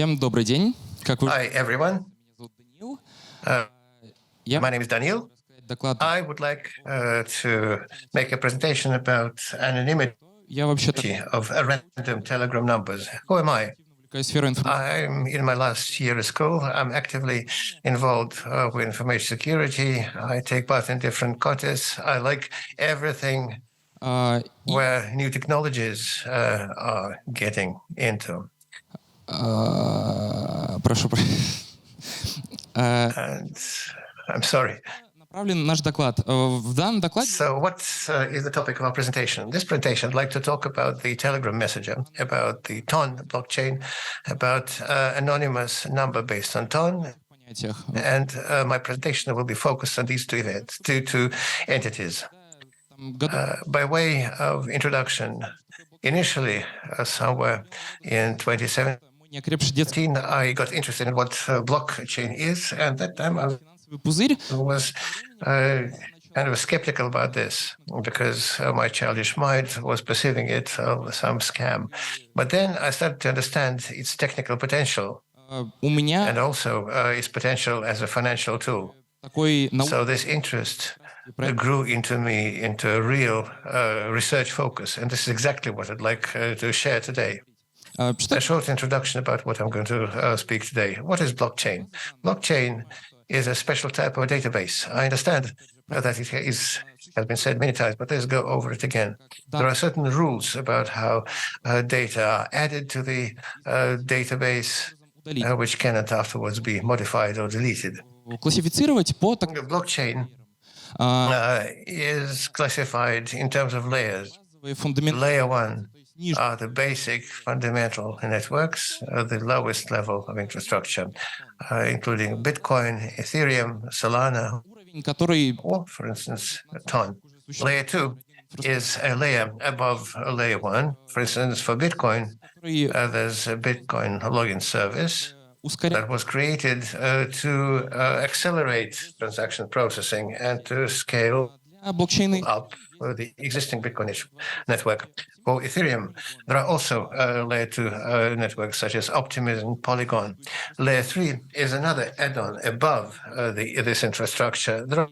Всем добрый день. Как вы... Hi, everyone. Меня зовут Даниил. My name is Daniil. Доклад. I would like to make a presentation about anonymity Я вообще-то of random telegram numbers. Who am I? увлекаюсь сферой информации. I'm in my last year of school. I'm actively involved with information security. I take part in different contests. I like everything where new technologies are getting into. Прошу прощения. And I'm sorry. Направлен наш доклад. В данном докладе... So what is the topic of our presentation? This presentation, I'd like to talk about the Telegram messenger, about the TON blockchain, about anonymous number based on TON, and my presentation will be focused on these two events, two entities. By way of introduction, initially, somewhere in 2017, I got interested in what blockchain is, and at that time I was kind of skeptical about this because my childish mind was perceiving it as some scam. But then I started to understand its technical potential and also its potential as a financial tool. So this interest grew into me into a real research focus, and this is exactly what I'd like to share today. A short introduction about what I'm going to speak today. What is blockchain? Blockchain is a special type of database. I understand that it has been said many times, but let's go over it again. There are certain rules about how data are added to the database, which cannot afterwards be modified or deleted. Blockchain is classified in terms of layers. Layer 1 are the basic fundamental networks, the lowest level of infrastructure, including Bitcoin, Ethereum, Solana, or, for instance, TON. Layer 2 is a layer above layer 1. For instance, for Bitcoin, there's a Bitcoin login service that was created to accelerate transaction processing and to scale up the existing Bitcoin network. For Ethereum, there are also layer 2 networks such as Optimism, Polygon. Layer 3 is another add-on above this infrastructure. There are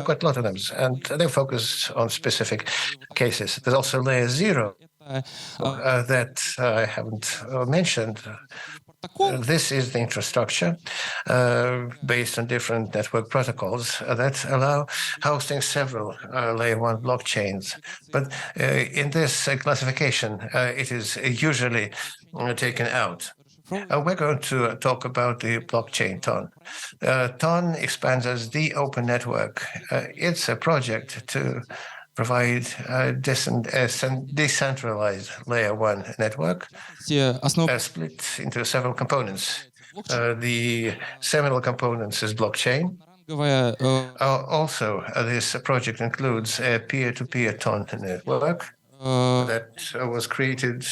quite a lot of them, and they focus on specific cases. There's also layer 0 that I haven't mentioned. This is the infrastructure based on different network protocols that allow hosting several layer 1 blockchains. But in this classification, it is usually taken out. We're going to talk about the blockchain TON. TON expands as the open network. It's a project to provide a decentralized layer 1 network split into several components. The seminal components is blockchain. Also, this project includes a peer-to-peer TON network that was created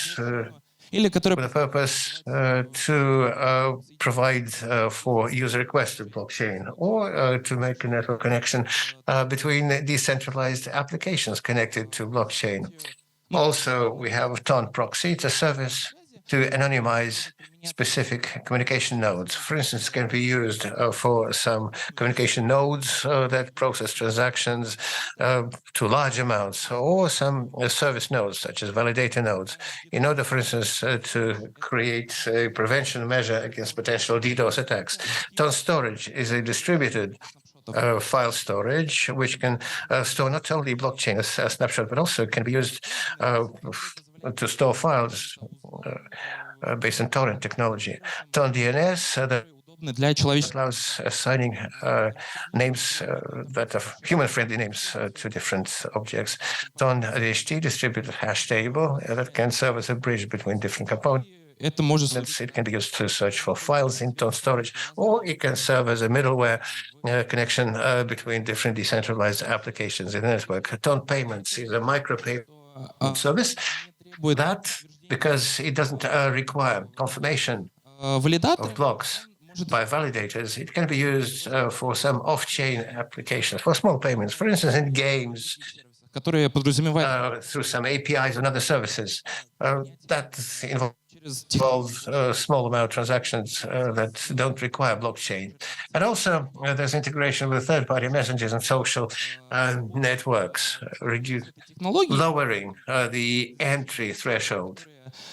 with the purpose to provide for user requests to blockchain or to make a network connection between decentralized applications connected to blockchain. Also, we have TON proxy. It's a service to anonymize specific communication nodes. For instance, it can be used for some communication nodes that process transactions to large amounts, or some service nodes, such as validator nodes, in order, for instance, to create a prevention measure against potential DDoS attacks. TON storage is a distributed file storage, which can store not only blockchain as a snapshot, but also can be used to store files based on torrent technology. TON DNS that allows assigning names that are human-friendly names to different objects. TON DHT, distributed hash table, that can serve as a bridge between different components. It can be used to search for files in TON storage, or it can serve as a middleware connection between different decentralized applications in the network. TON payments is a micropayment service that, because it doesn't require confirmation of blocks by validators, it can be used for some off-chain applications, for small payments, for instance, in games, through some APIs and other services that involve involve small amount transactions that don't require blockchain. And also, there's integration with third-party messengers and social networks, lowering the entry threshold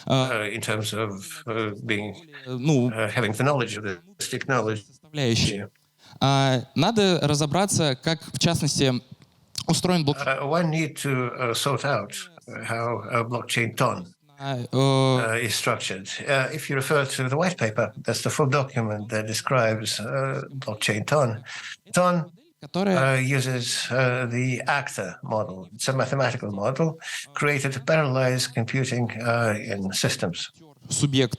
in terms of having the knowledge of this technology. Надо разобраться, как, в частности, устроен блокчейн. One need to sort out how a blockchain TON is structured. If you refer to the white paper, that's the full document that describes blockchain TON. TON uses the actor model. It's a mathematical model created to parallelize computing in systems.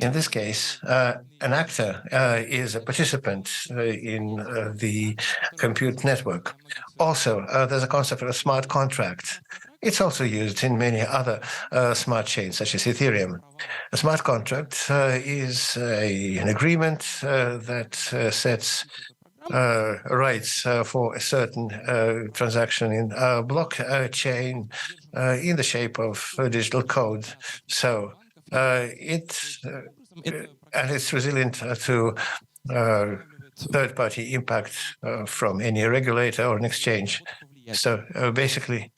In this case, an actor is a participant in the compute network. Also, there's a concept of a smart contract. It's also used in many other smart chains, such as Ethereum. A smart contract is an agreement that sets rights for a certain transaction in a blockchain in the shape of digital code. So it's resilient to third-party impact from any regulator or an exchange. So basically,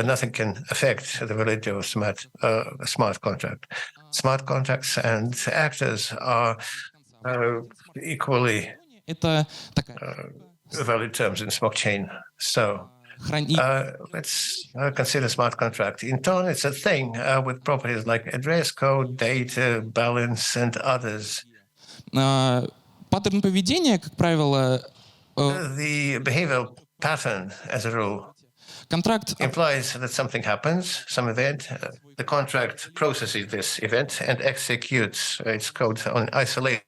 nothing can affect the validity of a smart contract. Smart contracts and actors are equally valid terms in blockchain. So let's consider smart contract. In TON, it's a thing with properties like address, code, data, balance, and others. Паттерн поведения, как правило, the behavioral pattern, as a rule, implies that something happens, some event. The contract processes this event and executes its code on isolated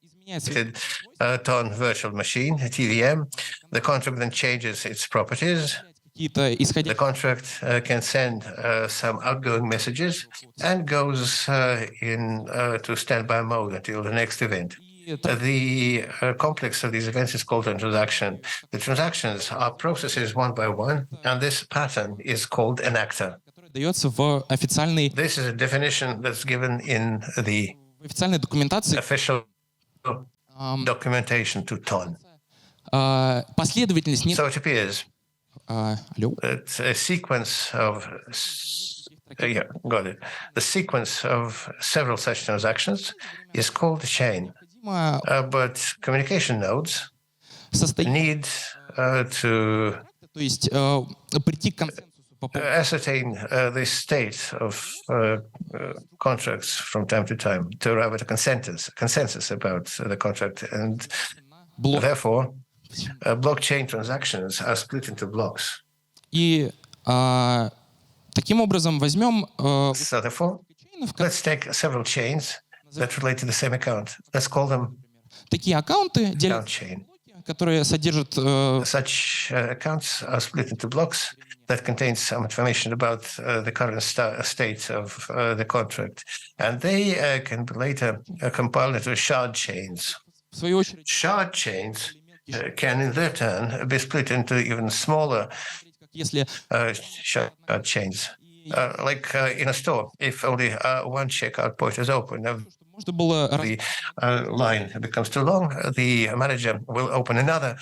TON virtual machine, TVM. The contract then changes its properties. The contract can send some outgoing messages and goes into standby mode until the next event. The complex of these events is called a transaction. The transactions are processes one by one, and this pattern is called an actor. This is a definition that's given in the official documentation to TON. So it appears that a sequence of the sequence of several such transactions is called a chain. But communication nodes need to ascertain the state of contracts from time to time to arrive at a consensus about the contract, and therefore blockchain transactions are split into blocks. So therefore, let's take several chains that relate to the same account. Let's call them account chain. Such accounts are split into blocks that contain some information about the current state of the contract, and they can be later compiled into shard chains. Shard chains can, in their turn, be split into even smaller shard chains. Like in a store, if only one checkout point is open, the line becomes too long, the manager will open another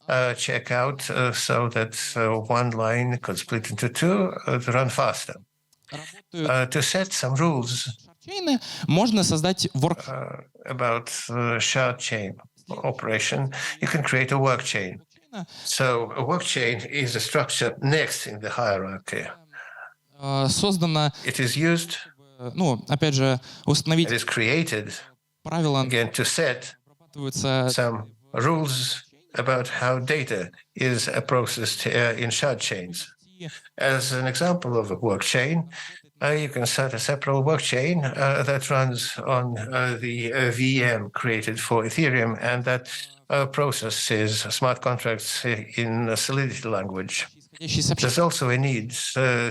checkout so that one line could split into two to run faster. To set some rules about shard chain operation, you can create a work chain. So a work chain is a structure next in the hierarchy. It is used, it is created, again, to set some rules about how data is processed in shard chains. As an example of a work chain, you can set a separate work chain that runs on the VM created for Ethereum, and that processes smart contracts in a Solidity language. There's also a need to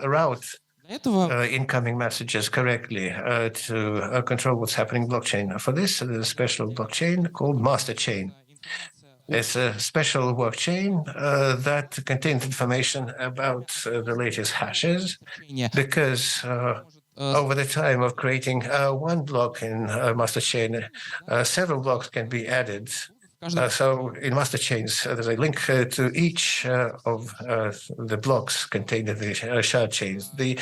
route incoming messages correctly to control what's happening in blockchain. For this, there's a special blockchain called master chain. It's a special work chain that contains information about the latest hashes, because over the time of creating one block in master chain, several blocks can be added. So in master chains, there's a link to each of the blocks contained in the shard chains. The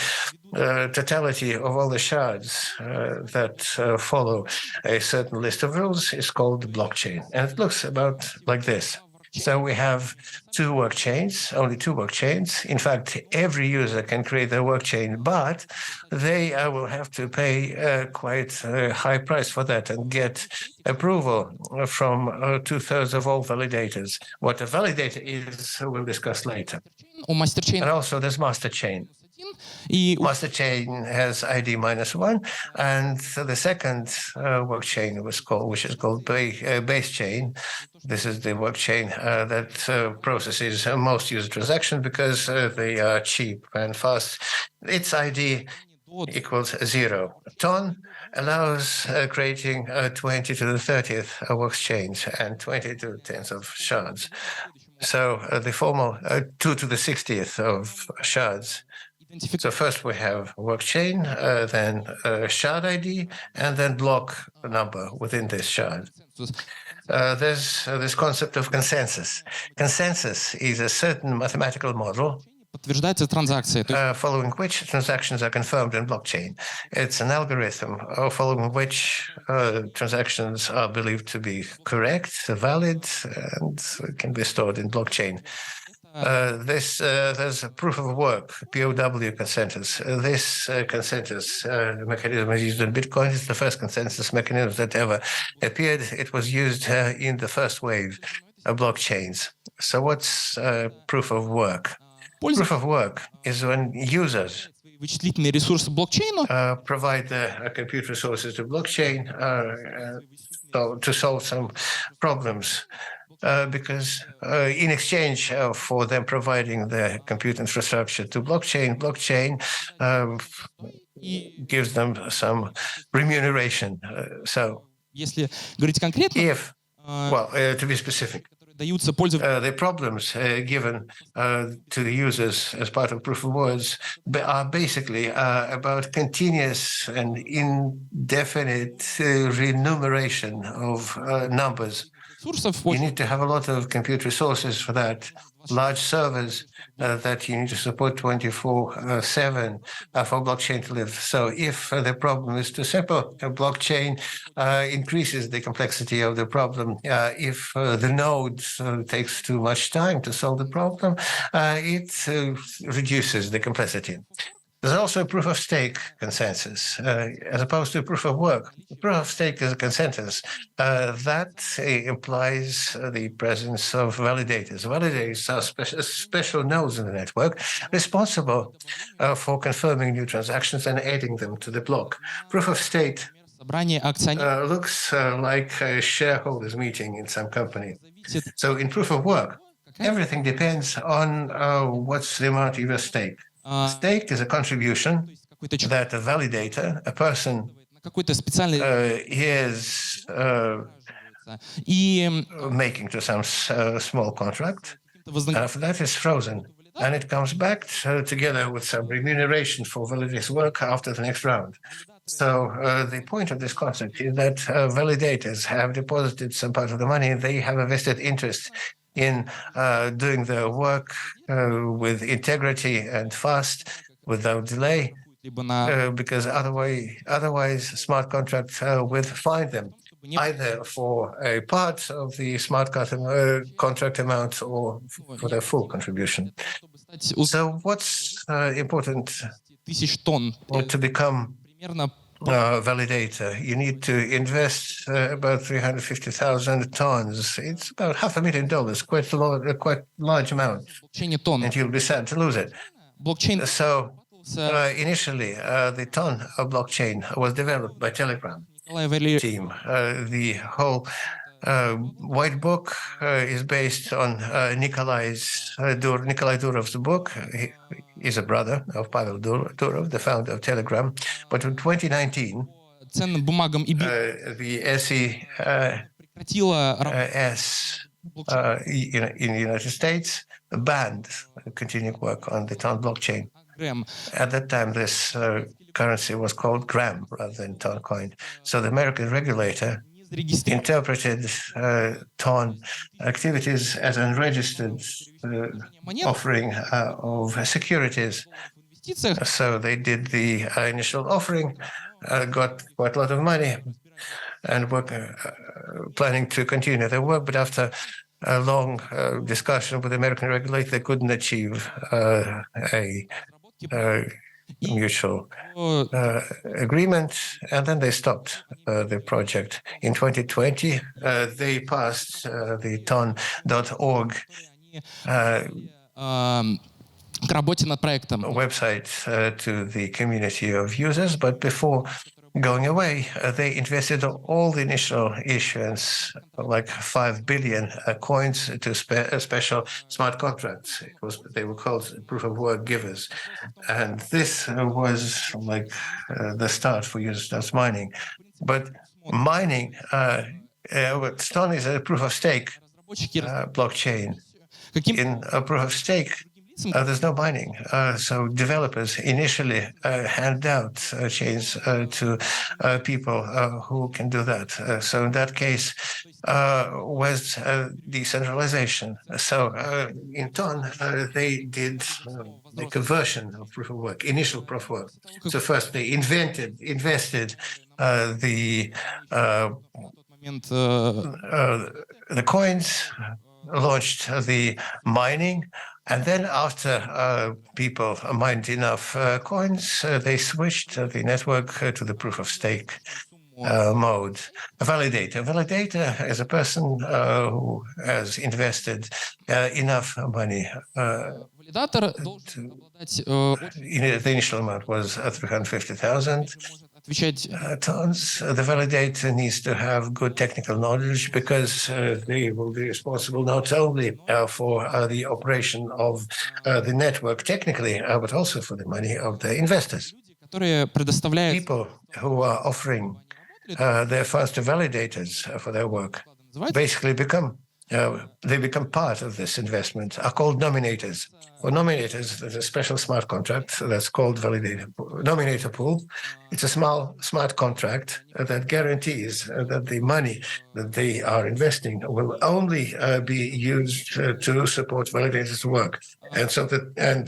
totality of all the shards that follow a certain list of rules is called the blockchain. And it looks about like this. So we have two work chains, only two work chains. In fact, every user can create their work chain, but they will have to pay quite a high price for that and get approval from 2/3 of all validators. What a validator is, we'll discuss later. And also there's master chain. Master chain has ID -1, and the second work chain which is called base chain. This is the work chain that processes most user transactions because they are cheap and fast. Its ID equals 0. Ton allows creating 20 to the 30th work chains and 20 to the 10th of shards. So the formal 2 to the 60th of shards. So first we have work chain, then shard ID, and then block number within this shard. There's this concept of consensus. Consensus is a certain mathematical model following which transactions are confirmed in blockchain. It's an algorithm following which transactions are believed to be correct, valid, and can be stored in blockchain. There's a proof of work, POW consensus. This consensus mechanism is used in Bitcoin. It's the first consensus mechanism that ever appeared. It was used in the first wave of blockchains. So what's proof of work? Proof of work is when users provide the compute resources to blockchain to solve some problems. Because in exchange for them providing the compute infrastructure to blockchain gives them some remuneration. So if, to be specific, the problems given to the users as part of proof of words are basically about continuous and indefinite remuneration of numbers. You need to have a lot of compute resources for that, large servers that you need to support 24/7 for blockchain to live. So if the problem is too simple, a blockchain increases the complexity of the problem. If the node takes too much time to solve the problem, it reduces the complexity. There's also a proof of stake consensus, as opposed to proof of work. Proof of stake is a consensus that implies the presence of validators. Validators are special nodes in the network responsible for confirming new transactions and adding them to the block. Proof of stake looks like a shareholders meeting in some company. So in proof of work, everything depends on what's the amount of your stake. Stake is a contribution that a validator, a person, is making to some small contract, and after that is frozen. And it comes back together with some remuneration for validator's work after the next round. So the point of this concept is that validators have deposited some part of the money. They have a vested interest in doing their work with integrity and fast, without delay, because otherwise smart contracts would fine them, either for a part of the smart contract amount or for their full contribution. So what's important to become validator? You need to invest about 350,000 tons. It's about $500,000, quite large amount, and you'll be sad to lose it. So initially, the ton of blockchain was developed by Telegram team. The whole white book is based on Nikolai Durov's book. He is a brother of Pavel Durov, the founder of Telegram. But in 2019, the SES in the United States banned continuing work on the Ton blockchain. At that time, this currency was called gram rather than ton coin. So the American regulator interpreted ton activities as unregistered offering of securities. So they did the initial offering, got quite a lot of money, and were planning to continue their work. But after a long discussion with the American regulator, they couldn't achieve a mutual agreement, and then they stopped the project. In 2020, they passed the ton.org website to the community of users, but before going away, they invested all the initial issuance, like 5 billion coins, to special smart contracts. They were called proof of work givers, and this was like the start for users mining. But mining, Stone is a proof of stake blockchain. In a proof of stake, there's no mining. So developers initially hand out chains to people who can do that. So in that case, was decentralization. So in Ton, they did the conversion of proof of work, initial proof of work. So first they invested the coins, launched the mining, and then after people mined enough coins, they switched the network to the proof of stake mode. A validator is a person who has invested enough money. The initial amount was 350,000 tons. The validator needs to have good technical knowledge because they will be responsible not only for the operation of the network technically, but also for the money of the investors. People who are offering their funds to validators for their work basically become part of this investment, are called nominators. For nominators, there's a special smart contract that's called nominator pool. It's a small smart contract that guarantees that the money that they are investing will only be used to support validators' work, and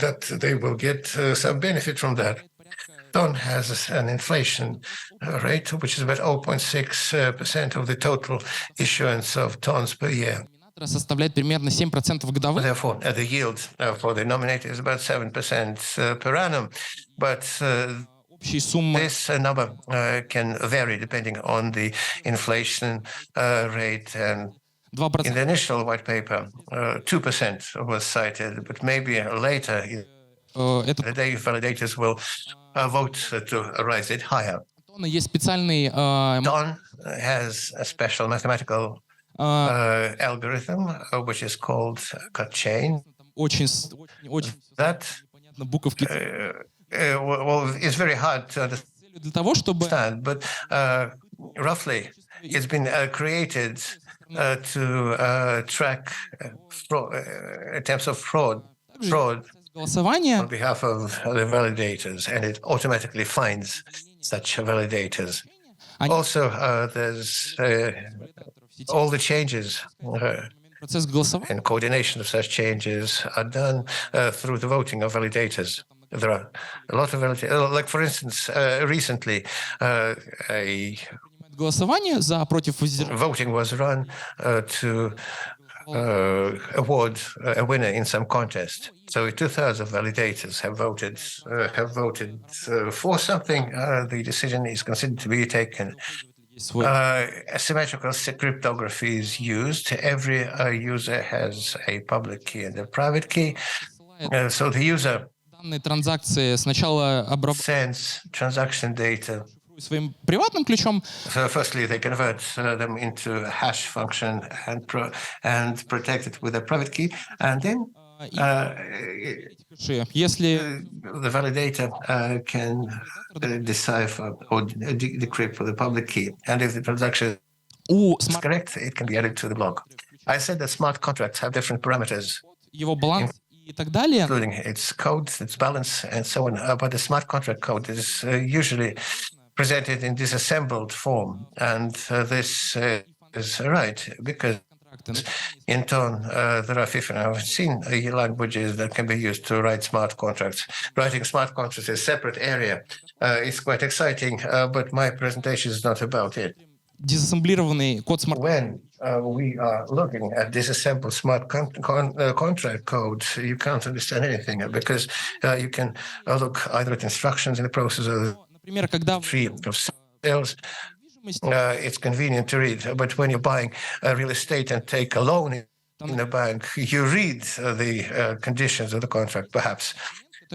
that they will get some benefit from that. Ton has an inflation rate, which is about 0.6% of the total issuance of tons per year. Therefore, the yield for the nominator is about 7% per annum, but this number can vary depending on the inflation rate. And in the initial white paper, 2% was cited, but maybe later, the day validators will vote to raise it higher. Ton has a special mathematical algorithm, which is called cut chain. That is very hard to understand, but roughly it's been created to track attempts of fraud on behalf of the validators, and it automatically finds such validators. Also, there's all the changes and coordination of such changes are done through the voting of validators. There are a lot of validators. Like, for instance, recently, voting was run to award a winner in some contest. So 2,000 validators have voted for something. The decision is considered to be taken. Asymmetrical cryptography is used. Every user has a public key and a private key. So the user sends transaction data. So firstly, they convert them into a hash function and protect it with a private key, and then the validator can decipher or decrypt for the public key. And if the transaction is correct, it can be added to the block. I said that smart contracts have different parameters. и так далее. including its code, its balance, and so on. But the smart contract code is usually presented in disassembled form, and this is right because in Tone there are 15. I've seen languages that can be used to write smart contracts. Writing smart contracts is a separate area. It's quite exciting, but my presentation is not about it. Дезассемблированный код смарт. When we are looking at disassembled smart contract code, you can't understand anything because you can look either at instructions in the process or Например, когда tree of sales. It's convenient to read, but when you're buying real estate and take a loan in a bank, you read the conditions of the contract, perhaps.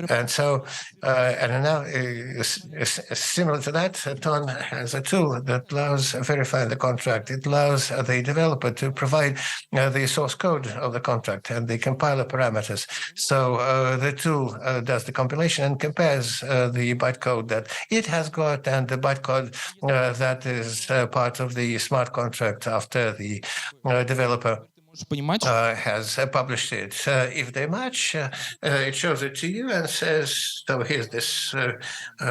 And so, similar to that, Ton has a tool that allows verifying the contract. It allows the developer to provide the source code of the contract and the compiler parameters. So the tool does the compilation and compares the bytecode that it has got and the bytecode that is part of the smart contract after the developer has published it. If they match, it shows it to you and says, so here's this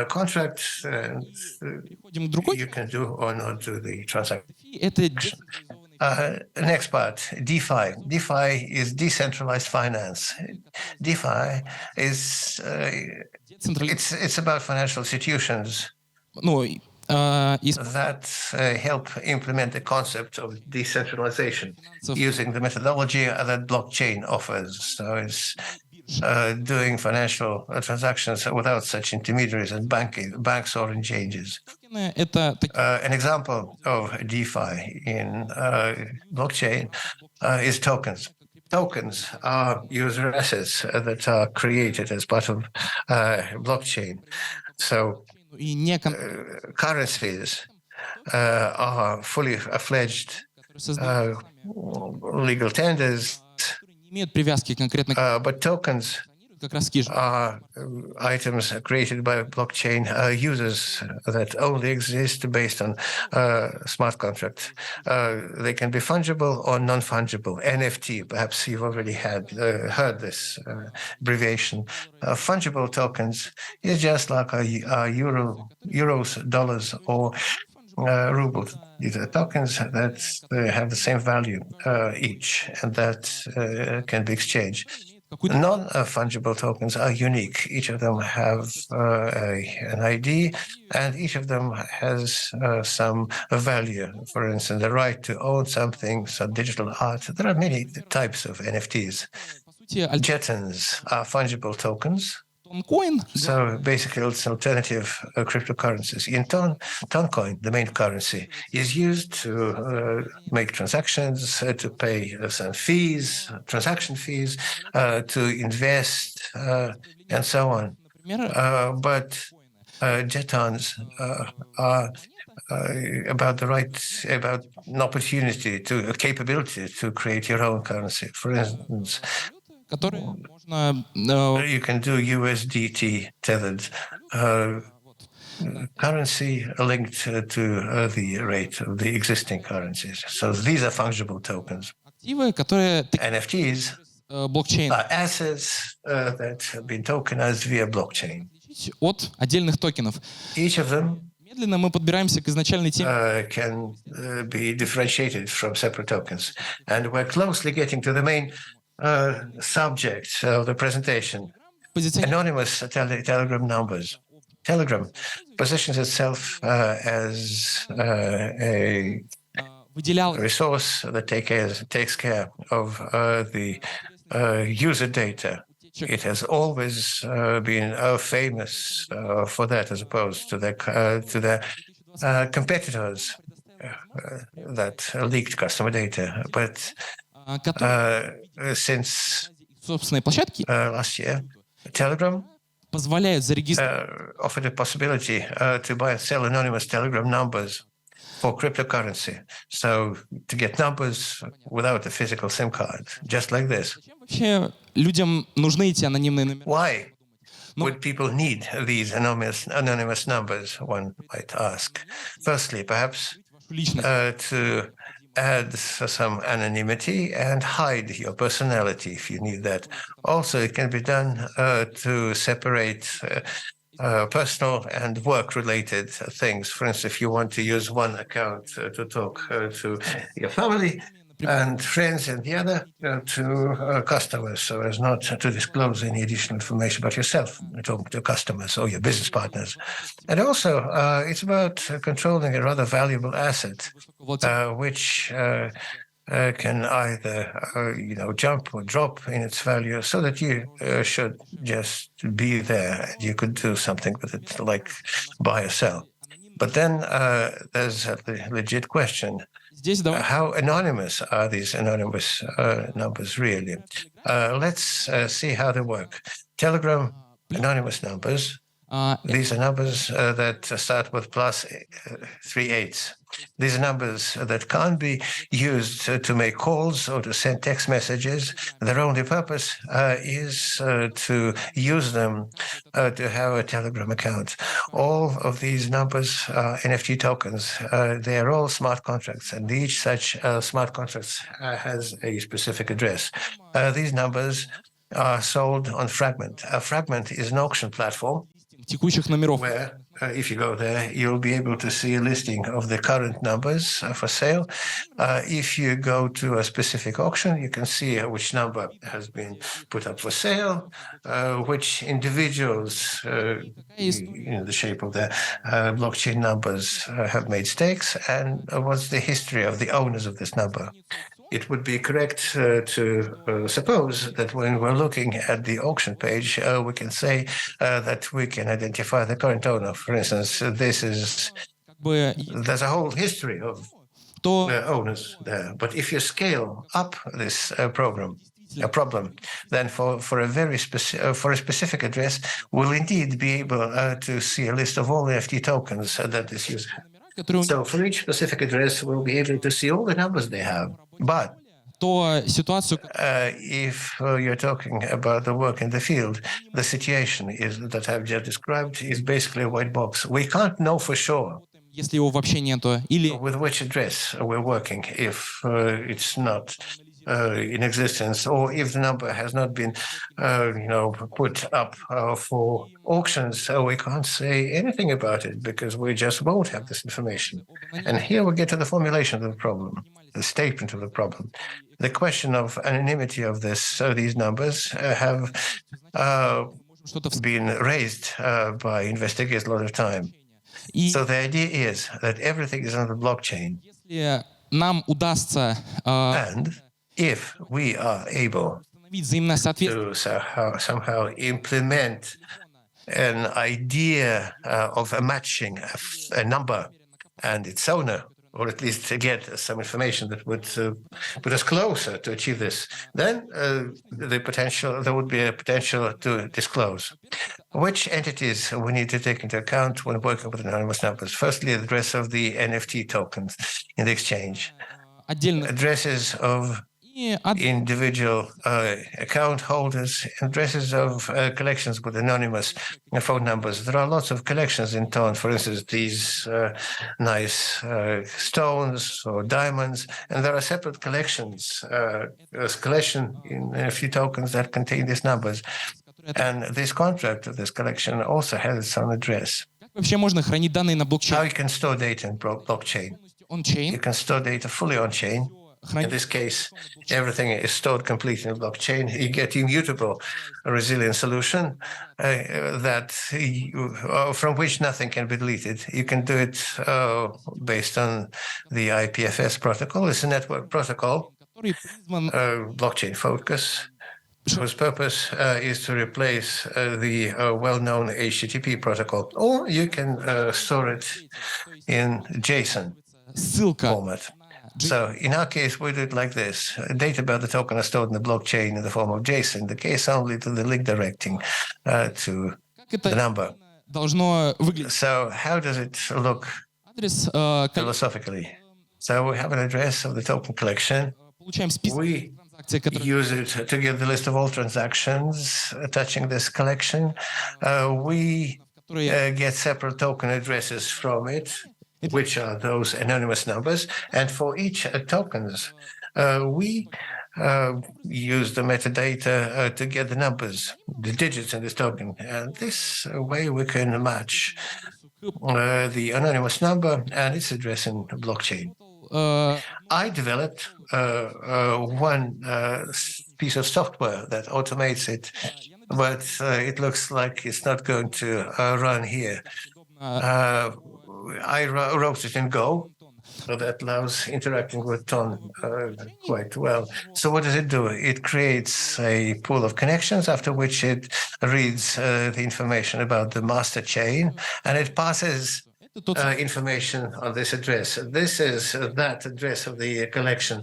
contract, and you can do or not do the transaction. Next part, DeFi. DeFi is decentralized finance. DeFi is, it's about financial institutions that help implement the concept of decentralization using the methodology that blockchain offers. So it's doing financial transactions without such intermediaries as banks or exchanges. An example of DeFi in blockchain is tokens. Tokens are user assets that are created as part of blockchain. So currencies are fully fledged legal tenders, but tokens are items created by blockchain users that only exist based on smart contracts. They can be fungible or non-fungible. NFT, perhaps you've already heard this abbreviation. Fungible tokens is just like euros, dollars, or rubles. These are tokens that have the same value each, and that can be exchanged. Non-fungible tokens are unique. Each of them have an ID, and each of them has some value. For instance, the right to own something, some digital art. There are many types of NFTs. Jetons are fungible tokens. So basically, it's alternative cryptocurrencies. In Toncoin, the main currency, is used to make transactions, to pay some fees, transaction fees, to invest, and so on. But jetons are about the right, about an opportunity, a capability to create your own currency. For instance, you can do USDT tethered currency linked to the rate of the existing currencies. So these are fungible tokens. NFTs are assets that have been tokenized via blockchain. Each of them can be differentiated from separate tokens. And we're closely getting to the main subject of the presentation, anonymous Telegram numbers. Telegram positions itself as a resource that takes care of the user data. It has always been famous for that, as opposed to the competitors that leaked customer data. But since last year, Telegram offered a possibility to buy and sell anonymous Telegram numbers for cryptocurrency. So to get numbers without a physical SIM card, just like this. Why would people need these anonymous numbers, one might ask? Firstly, perhaps to add some anonymity and hide your personality if you need that. Also, it can be done to separate personal and work-related things. For instance, if you want to use one account to talk to your family and friends, and the other to customers, so as not to disclose any additional information about yourself talking to customers or your business partners. And also, it's about controlling a rather valuable asset, which can either jump or drop in its value, so that you should just be there and you could do something with it, like buy or sell. But then there's a legit question. How anonymous are these anonymous numbers really? Let's see how they work. Telegram anonymous numbers. These are numbers that start with plus 38. These are numbers that can't be used to make calls or to send text messages. Their only purpose is to use them to have a Telegram account. All of these numbers are NFT tokens. They are all smart contracts, and each such smart contract has a specific address. These numbers are sold on Fragment. Fragment is an auction platform where, if you go there, you'll be able to see a listing of the current numbers for sale. If you go to a specific auction, you can see which number has been put up for sale, which individuals in the shape of the blockchain numbers have made stakes, and what's the history of the owners of this number. It would be correct to suppose that when we're looking at the auction page, we can say that we can identify the current owner. For instance, there's a whole history of owners there. But if you scale up this problem, then for a specific address, we'll indeed be able to see a list of all the NFT tokens that this user has. So for each specific address, we'll be able to see all the numbers they have. But if you're talking about the work in the field, the situation is that I've just described is basically a white box. We can't know for sure with which address we're working if it's not in existence, or if the number has not been, put up for auctions. So we can't say anything about it because we just won't have this information. And here we get to the formulation of the problem, the statement of the problem. The question of anonymity of these numbers have been raised by investigators a lot of time. So the idea is that everything is on the blockchain. And if we are able to somehow implement an idea of matching a number and its owner, or at least to get some information that would put us closer to achieve this, then there would be a potential to disclose. Which entities we need to take into account when working with anonymous numbers? Firstly, the address of the NFT tokens in the exchange, addresses of individual account holders, addresses of collections with anonymous phone numbers. There are lots of collections in town. For instance, these nice stones or diamonds, and there are separate collections. There's a collection in a few tokens that contain these numbers. And this contract of this collection also has its own address. How you can store data in blockchain? You can store data fully on-chain. In this case, everything is stored completely in the blockchain. You get immutable, resilient solution from which nothing can be deleted. You can do it based on the IPFS protocol. It's a network protocol, blockchain focus, whose purpose is to replace the well-known HTTP protocol. Or you can store it in JSON format. So in our case, we do it like this. Data about the token are stored in the blockchain in the form of JSON, in the case only to the link directing to the number. So how does it look philosophically? So we have an address of the token collection. We use it to get the list of all transactions touching this collection. We get separate token addresses from it. which are those anonymous numbers. And for each tokens, we use the metadata to get the numbers, the digits in this token. And this way we can match the anonymous number and its address in blockchain. I developed one piece of software that automates it, but it looks like it's not going to run here. I wrote it in Go, so that allows interacting with Ton quite well. So what does it do? It creates a pool of connections, after which it reads the information about the master chain, and it passes information on this address. This is that address of the collection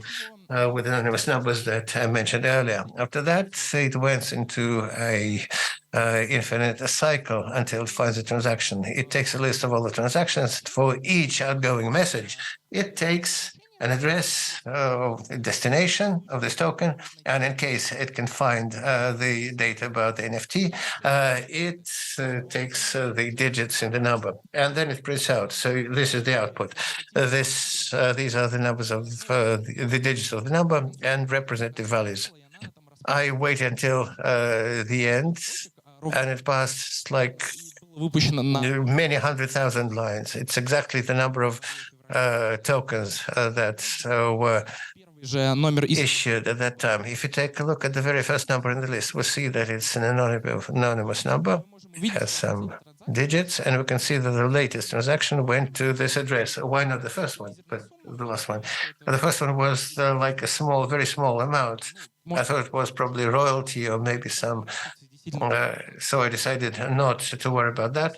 with anonymous numbers that I mentioned earlier. After that, it went into a infinite cycle until it finds a transaction. It takes a list of all the transactions for each outgoing message. It takes an address, destination of this token, and in case it can find the data about the NFT, it takes the digits in the number, and then it prints out. So this is the output. These are the numbers of the digits of the number and representative values. I waited until the end, and it passed like many 100,000 lines. It's exactly the number of tokens that were issued at that time. If you take a look at the very first number in the list, we'll see that it's an anonymous number. It has some digits, and we can see that the latest transaction went to this address. Why not the first one, but the last one? The first one was like a small, very small amount. I thought it was probably royalty or maybe some. So I decided not to worry about that.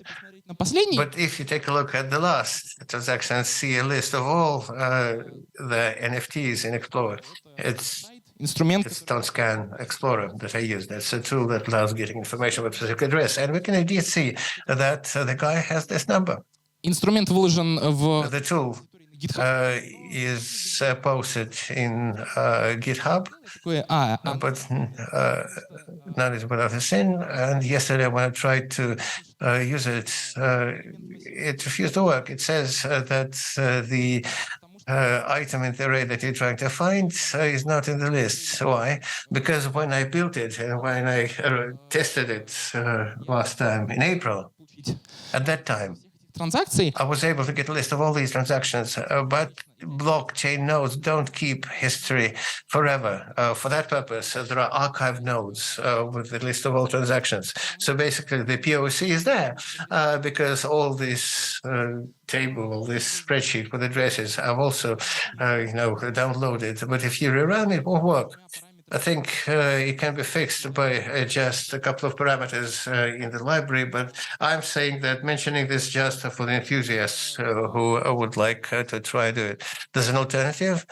But if you take a look at the last transaction and see a list of all the NFTs in Explorer, it's TonScan Explorer that I use. That's a tool that allows getting information about a specific address. And we can indeed see that the guy has this number. The tool is posted in GitHub, but none is without a sin. And yesterday, when I tried to use it, it refused to work. It says that the item in the array that you're trying to find is not in the list. Why? Because when I built it and when I tested it last time in April, at that time, I was able to get a list of all these transactions, but blockchain nodes don't keep history forever. For that purpose, there are archive nodes with the list of all transactions. So basically, the POC is there because all this table, this spreadsheet with addresses, I've also, downloaded. But if you rerun, it won't work. I think it can be fixed by just a couple of parameters in the library, but I'm saying that mentioning this just for the enthusiasts who would like to try to do it. There's an alternative,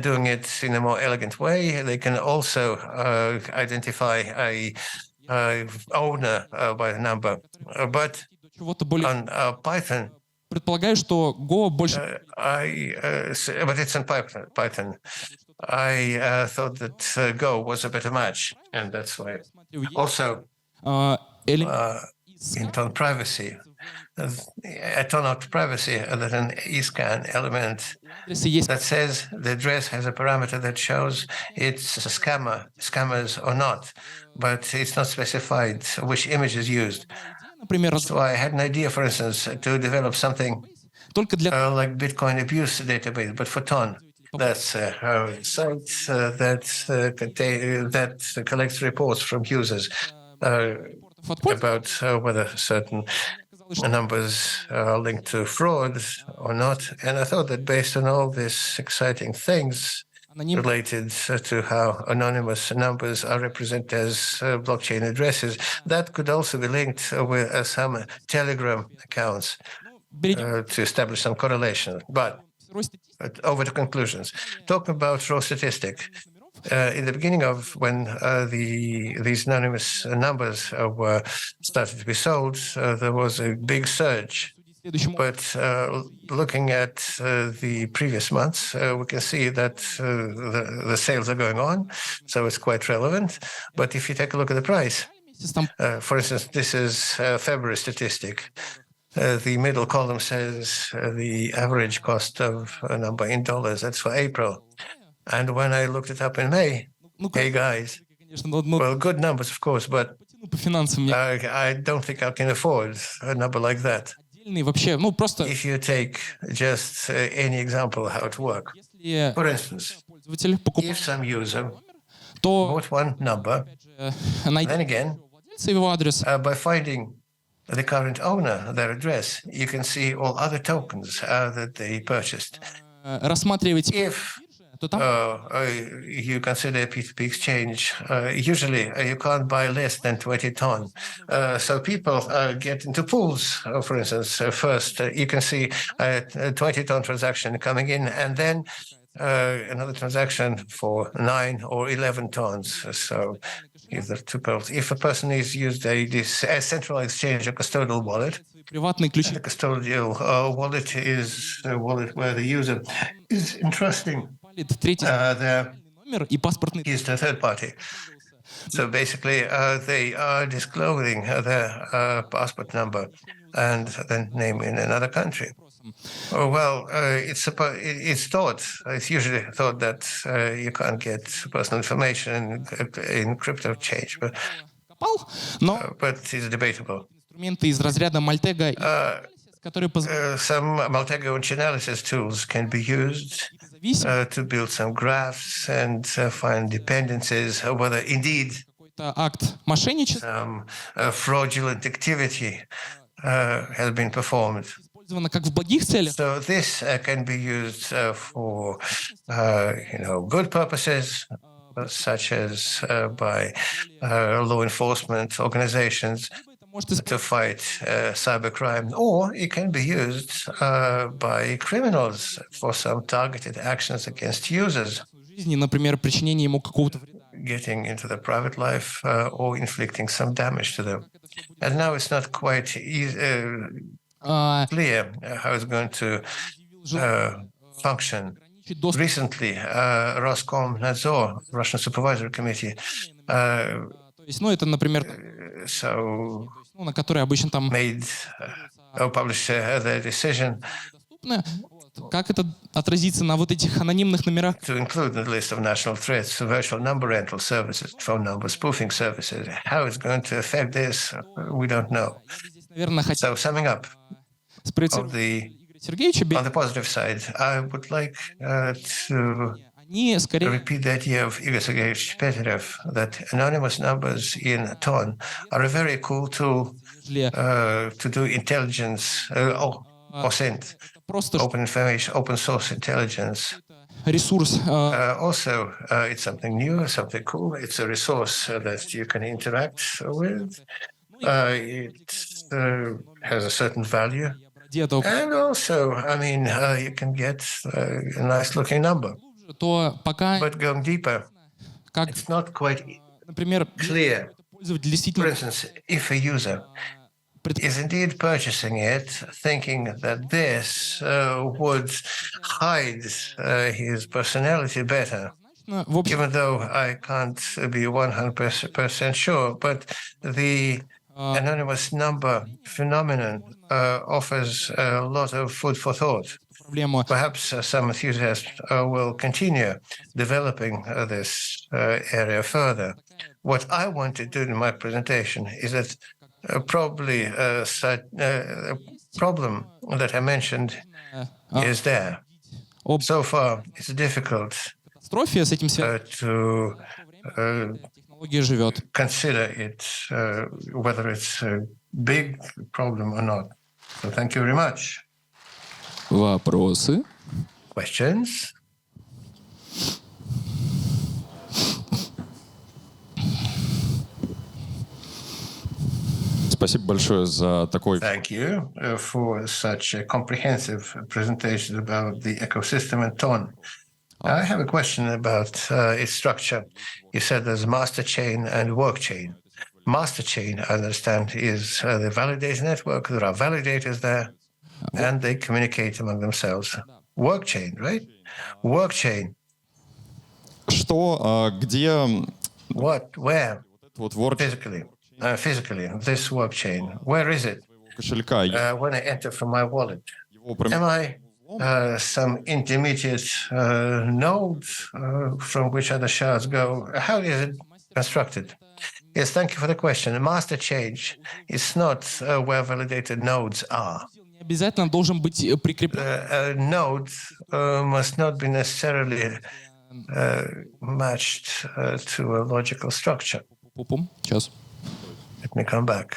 doing it in a more elegant way. They can also identify a owner by the number, but on Python, but it's in Python. I thought that Go was a better match, and that's why. Also, in Ton privacy, a Ton out privacy, that an ESCAN element that says the address has a parameter that shows it's a scammers or not, but it's not specified which image is used. So I had an idea, for instance, to develop something like Bitcoin abuse database, but for Ton. That's a site that collects reports from users about whether certain numbers are linked to fraud or not. And I thought that based on all these exciting things related to how anonymous numbers are represented as blockchain addresses, that could also be linked with some Telegram accounts to establish some correlation. But over to conclusions. Talking about raw statistic, in the beginning of when these anonymous numbers were started to be sold, there was a big surge. But looking at the previous months, we can see that the sales are going on, so it's quite relevant. But if you take a look at the price, for instance, this is February statistic. the middle column says the average cost of a number in dollars. That's for April. And when I looked it up in May, hey guys, well, good numbers, of course, but I don't think I can afford a number like that. If you take just any example how it works, for instance, if some user bought one number, then again, by finding the current owner, their address, you can see all other tokens that they purchased. If you consider a P2P exchange, usually you can't buy less than 20 ton. So people get into pools, for instance. First, you can see a 20-ton transaction coming in, and then another transaction for 9 or 11 tons. So if if a person is used a centralized exchange, a custodial wallet, the custodial wallet is a wallet where the user is entrusting is the third party. So basically, they are disclosing their passport number and then name in another country. Well, it's usually thought that you can't get personal information in crypto exchange, but it's debatable. Some multi-branch analysis tools can be used to build some graphs and find dependencies, whether indeed some fraudulent activity has been performed. So this can be used for good purposes, such as by law enforcement organizations to fight cybercrime, or it can be used by criminals for some targeted actions against users, getting into their private life or inflicting some damage to them. And now it's not quite clear how it's going to function. Recently, Roskomnadzor, Russian Supervisory Committee, published their decision to include in the list of national threats virtual number rental services, phone number spoofing services. How it's going to affect this, we don't know. So summing up, on the positive side, I would like to repeat the idea of Igor Sergeyevich Peterev that anonymous numbers in TON are a very cool tool to do intelligence or OSINT, open information, open source intelligence. Also, it's something new, something cool. It's a resource that you can interact with. It has a certain value. And also, you can get a nice looking number. But going deeper, it's not quite clear. For instance, if a user is indeed purchasing it, thinking that this would hide his personality better, even though I can't be 100% sure, but the anonymous number phenomenon offers a lot of food for thought. Perhaps some enthusiasts will continue developing this area further. What I want to do in my presentation is that probably a problem that I mentioned is there. So far, it's difficult to consider it, whether it's a big problem or not. So thank you very much. Вопросы? Questions? Спасибо большое за такой... Thank you for such a comprehensive presentation about the ecosystem and TON. I have a question about its structure. You said there's master chain and work chain. Master chain, I understand, is the validator network. There are validators there, and they communicate among themselves. Work chain, right? Work chain. Что, где... What? Where? Вот work... Physically, this work chain. Where is it? кошелька when I enter from my wallet, его am I some intermediate node from which other shards go? How is it constructed? Yes, thank you for the question. A master change is not where validated nodes are. Не обязательно должен быть прикреплен. A node must not be necessarily matched to a logical structure. Пум-пум. Сейчас. Let me come back.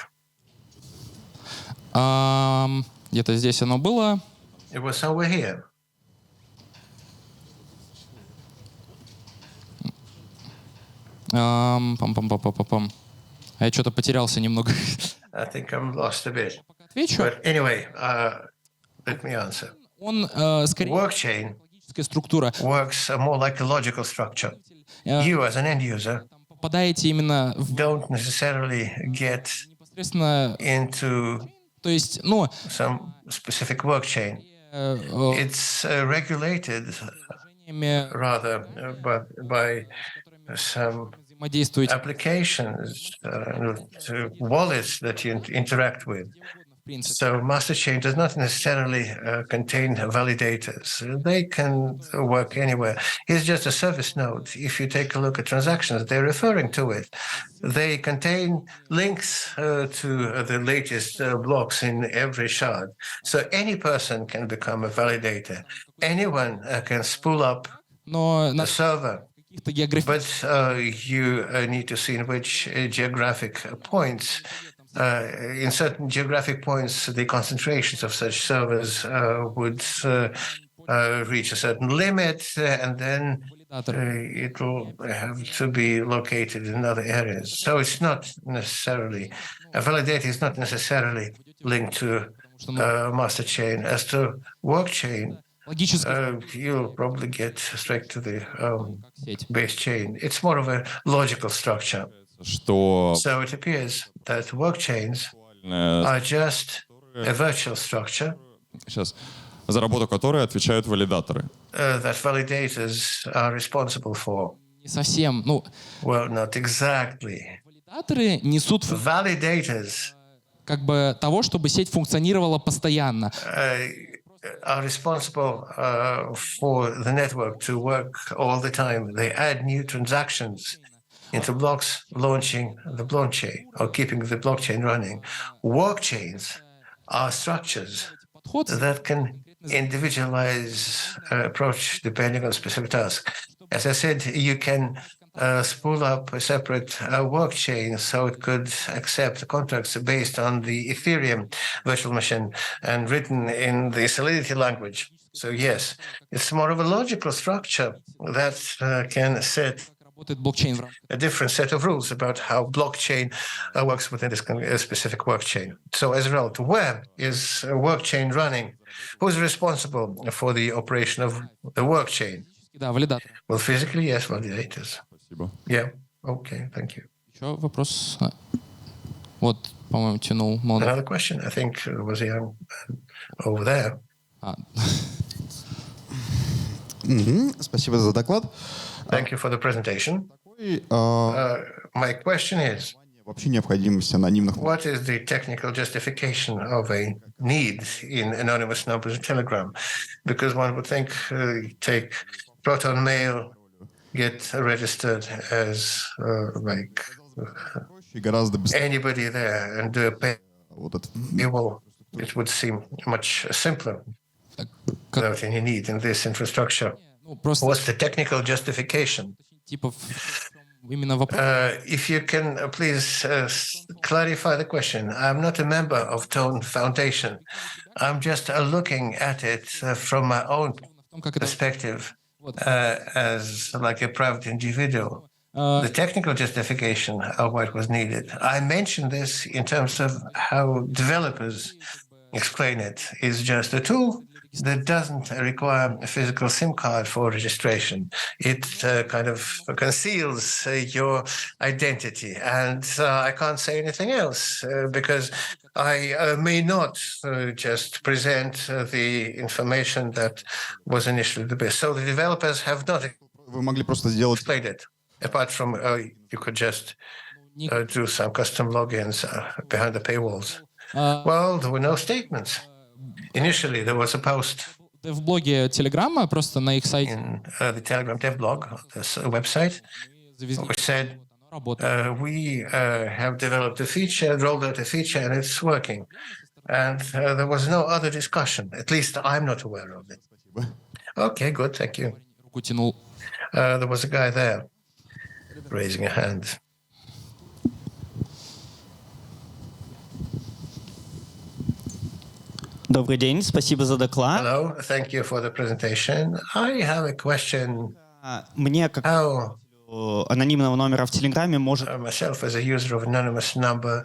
Где-то здесь оно было. It was somewhere here. Пам-пам-пам-пам-пам. А я что-то потерялся немного. I think I'm lost a bit. Отвечу. But anyway, let me answer. Он скорее Workchain логическая структура. works more like a logical structure. You, as an end user, Попадаете именно в don't necessarily get непосредственно, into то есть, ну, some specific workchain. It's regulated rather by some взаимодействуете. applications, wallets that you interact with. So master chain does not necessarily contain validators. They can work anywhere. It's just a service node. If you take a look at transactions, they're referring to it. They contain links to the latest blocks in every shard. So any person can become a validator. Anyone can spool up Но на a server. каких-то географических But you need to see in which geographic points, in certain geographic points, the concentrations of such servers would reach a certain limit, and then it will have to be located in other areas. So it's not necessarily, a validator is not necessarily linked to master chain. As to work chain, логических you'll probably get straight to the сеть. base chain. It's more of a logical structure. что So it appears that work chains are just a virtual structure сейчас за работу которой отвечают валидаторы. that validators are responsible for. Не совсем. Ну, Well, not exactly. валидаторы несут Validators как бы того, чтобы сеть функционировала постоянно. are responsible for the network to work all the time. They add new transactions into blocks, launching the blockchain or keeping the blockchain running. Work chains are structures Подход that can individualize approach depending on specific task. As I said, you can spool up a separate work chain so it could accept contracts based on the Ethereum virtual machine and written in the Solidity language. So yes, it's more of a logical structure that can set работает блокчейн в рамках. a different set of rules about how blockchain works within this specific work chain. So as a result, where is a work chain running? Who's responsible for the operation of the work chain? Да, валидатор. Well, physically, yes, validators. Спасибо. Yeah. Okay, thank you. Еще вопрос. Вот, по-моему, тянул молодой. Another question, I think, was here over there. А, Спасибо за доклад. Thank you for the presentation. Какой, My question is, вообще необходимость анонимных what is the technical justification of a need in anonymous numbers in Telegram? Because one would think, take Proton Mail, get registered as like проще, гораздо быстрее. anybody there and do a Вот это paywall. It would seem much simpler как, without any need in this infrastructure. ну, просто What's the technical justification? типа именно вопрос. If you can please clarify the question. I'm not a member of Tone Foundation. I'm just looking at it from my own В том, как это perspective as like a private individual. The technical justification of what was needed. I mentioned this in terms of how developers explain it is just a tool that doesn't require a physical SIM card for registration. It kind of conceals your identity. And I can't say anything else because I may not just present the information that was initially the best. So the developers have not вы могли просто сделать explained it, apart from you could just do some custom logins behind the paywalls. Well, there were no statements. Initially, there was a post В блоге Телеграма, просто на их сайте, in the Telegram dev blog, this website, завезли, which said, оно работает. we have developed a feature, rolled out a feature, and it's working. And there was no other discussion. At least I'm not aware of it. Okay, good, thank you. Руку тянул. There was a guy there raising a hand. Добрый день, спасибо за доклад. Hello, thank you for the presentation. I have a question. Мне как How анонимного номера в Телеграме может myself as a user of anonymous number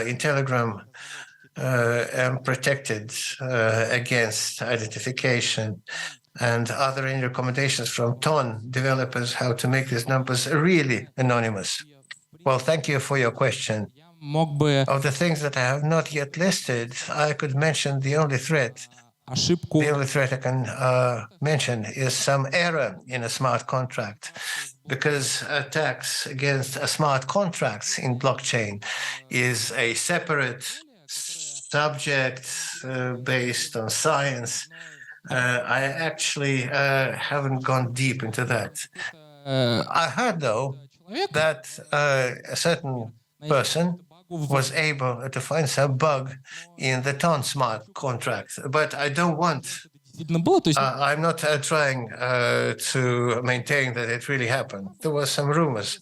in Telegram am protected against identification, and are there any recommendations from TON developers how to make these numbers really anonymous? Well, thank you for your question. Мог бы Of the things that I have not yet listed, I could mention the only threat. ошибку The only threat I can mention is some error in a smart contract, because attacks against smart contracts in blockchain is a separate subject based on science. I actually haven't gone deep into that. I heard, though, человек that a certain person was able to find some bug in the TON smart contract, but I don't want. действительно было, то есть I'm not trying to maintain that it really happened. There were some rumors.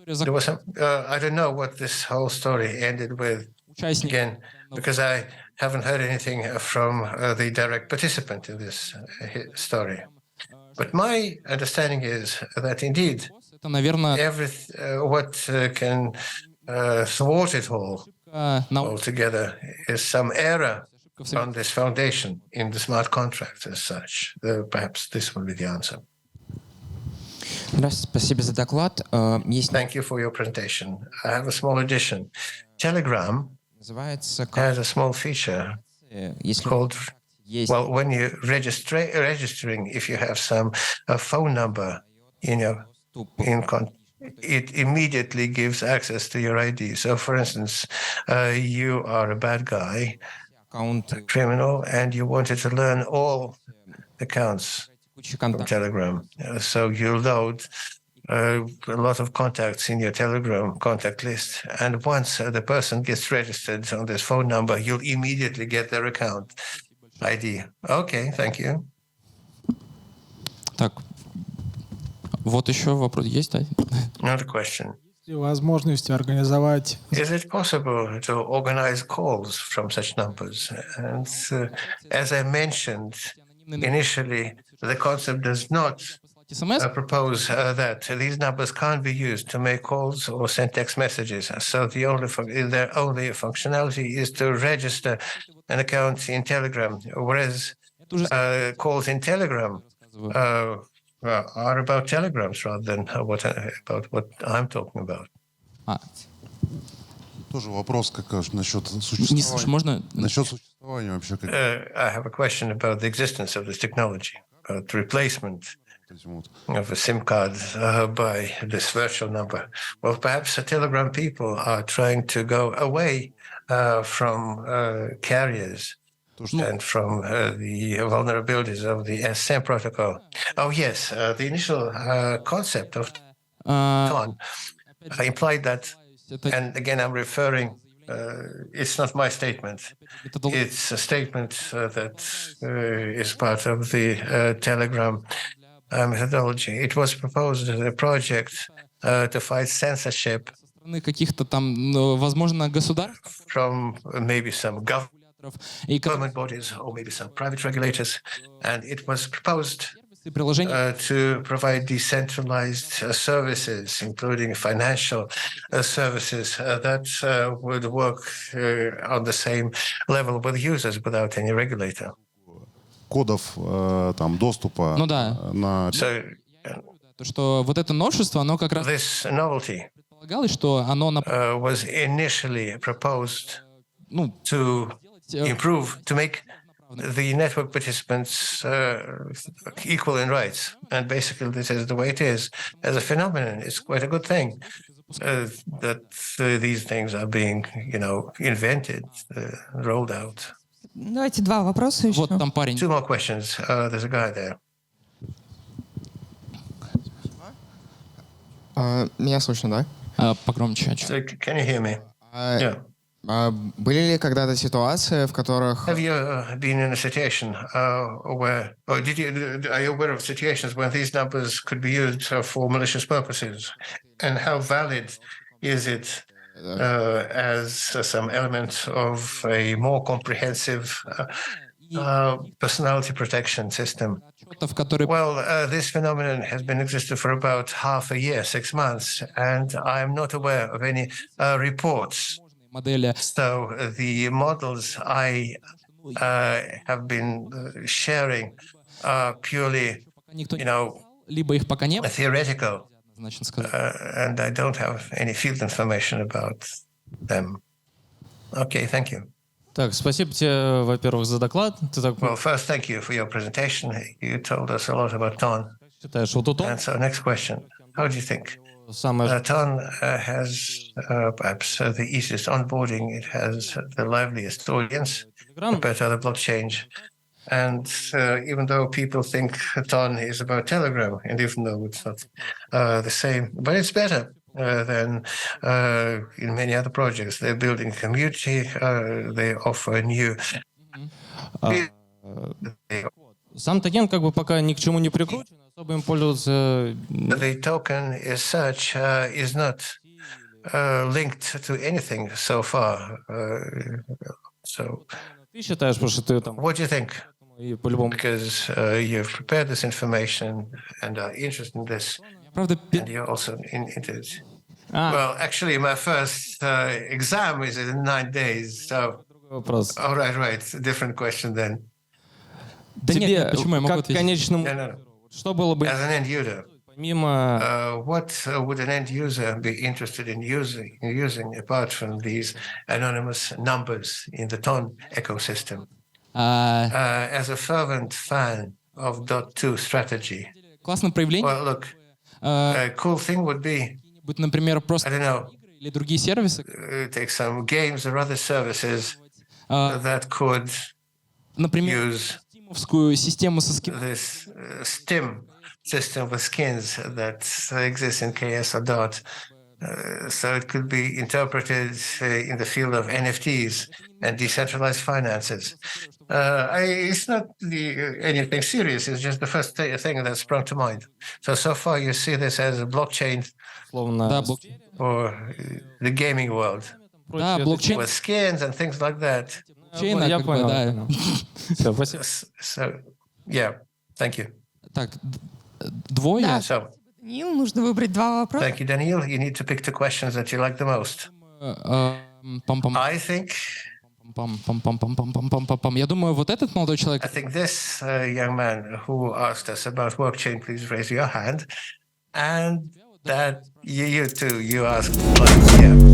история There was some. I don't know what this whole story ended with. участник Again, because I haven't heard anything from the direct participant in this story. But my understanding is that indeed, это, наверное, what can thwart it all altogether is some error on this foundation in the smart contract as such. Perhaps this will be the answer. Здравствуйте, спасибо за доклад. Есть Thank you for your presentation. I have a small addition. Telegram называется has a small feature если called, есть well, when you're registering, if you have some phone number in your it immediately gives access to your ID. So, for instance, you are a bad guy, аккаунт a criminal, and you wanted to learn all accounts текущий from контакт. Telegram. So you load a lot of contacts in your Telegram contact list. And once the person gets registered on this phone number, you'll immediately get their account ID. Okay, thank you. так. Вот еще вопрос есть, да? Another question. возможностью организовать Is it possible to organize calls from such numbers? And as I mentioned initially, the concept does not СМС, propose that these numbers can't be used to make calls or send text messages. So their only functionality is to register an account in Telegram, whereas calls in Telegram are about telegrams rather than about what I'm talking about. Тоже вопрос насчет не существования. слышу, можно? Насчет существования вообще как I have a question about the existence of this technology, about the replacement of a SIM card by this virtual number. Well, perhaps the Telegram people are trying to go away from carriers and from the vulnerabilities of the SIM protocol. Oh, yes, the initial concept of TON implied that, and again, I'm referring, it's not my statement. It's a statement that is part of the Telegram methodology. It was proposed as a project to fight censorship каких-то там, возможно, государств from maybe some и government bodies or maybe some private regulators. And it was proposed приложения to provide decentralized services, including financial services that would work on the same level with users without any regulator. кодов там доступа Ну да. на So то, что вот это новшество, оно как раз this novelty предполагалось, что оно was initially proposed ну, to improve, to make the network participants equal in rights. And basically, this is the way it is. As a phenomenon, it's quite a good thing. that these things are being, invented, rolled out. Давайте два вопроса еще. Вот там парень. Two more questions. There's a guy there. Меня слышно, Погромче. So, can you hear me? да? Yeah. Были ли когда-то ситуации, в которых... Have you been in a situation where, or are you aware of situations when these numbers could be used for malicious purposes? And how valid is it as some element of a more comprehensive personality protection system? Отчетов, которые Well, this phenomenon has been existed for about half a year, 6 months, and I'm not aware of any reports. модели So the models I have been sharing are purely, пока никто не сказал, либо их пока не было, theoretical, значит сказать. and I don't have any field information about them. Okay, thank you. Так, спасибо тебе, во-первых, за доклад. Ты так Well, first, thank you for your presentation. You told us a lot about TON. считаешь, вот тут он And so, next question. How do you think? самое... TON has perhaps the easiest onboarding. It has the liveliest audience compared to other blockchains. And even though people think TON is about Telegram, and even though it's not the same, but it's better than in many other projects. They're building a community. They offer new. Сам токен как бы пока ни к чему не прикручен, особо им пользоваться... The token as such is not linked to anything so far. So, Ты считаешь, потому что ты там... what do you think? И по-любому... Because you've prepared this information and are interested in this, Правда, and you're also into it. Well, actually, my first exam is in 9 days. So, Вопрос. all right, different question then. да нет, Тебе, почему я могу как ответить? конечному... No. Что было бы As an end user, помимо... what would an end user be interested in using apart from these anonymous numbers in the TON ecosystem? As a fervent fan of .2 strategy, Классное проявление. well, look, a cool thing would be, Будет, например, I просто don't know, или другие сервисы, take some games or other services that could например, use стимовскую систему со скидкой. this STIM system with skins that exists in KS or DOT. So it could be interpreted in the field of NFTs and decentralized finances. It's not anything serious. It's just the first thing that sprung to mind. So far you see this as a blockchain Словно... Да, блокчейн. or the gaming world Да, блокчейн. with skins and things like that. Блокчейн, Я как бы, понял. да. Все, спасибо. So, yeah, thank you. Так, двое. Да. So, Даниил, нужно выбрать два вопроса. thank you, Daniil. You need to pick the questions that you like the most. Пам-пам. I think Пам-пам-пам-пам-пам-пам-пам-пам. Я думаю, вот этот молодой человек, I think this young man who asked us about blockchain, please raise your hand. And that you too, you asked, like, yeah.